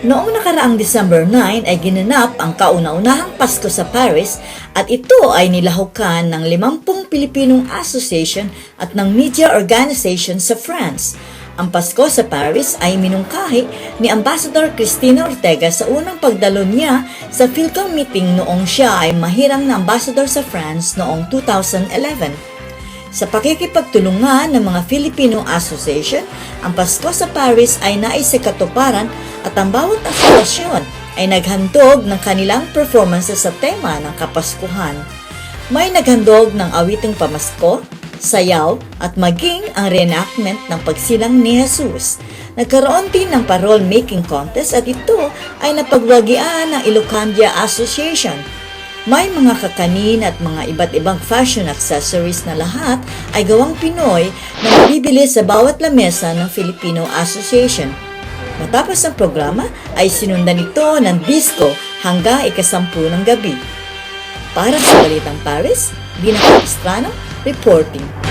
Noong nakaraang December 9 ay ginanap ang kauna-unahang Pasko sa Paris at ito ay nilahukan ng 50 Pilipinong Association at ng Media Organization sa France. Ang Pasko sa Paris ay minungkahi ni Ambassador Cristina Ortega sa unang pagdalo niya sa Philcom meeting noong siya ay mahirang na ambassador sa France noong 2011. Sa pakikipagtulungan ng mga Filipino Association, ang Pasko sa Paris ay naisikatuparan at ang bawat asosasyon ay naghandog ng kanilang performances sa tema ng Kapaskuhan. May naghandog ng awiting pamasko, sayaw at maging ang reenactment ng pagsilang ni Jesus. Nagkaroon din ng parole making contest at ito ay napagwagian ng Ilocandia Association. May mga kakanin at mga iba't ibang fashion accessories na lahat ay gawang Pinoy na mabibili sa bawat lamesa ng Filipino Association. Matapos ang programa ay sinundan ito ng disco hanggang ika-10 ng gabi. Para sa Balitang Paris, Bina Capistrano reporting.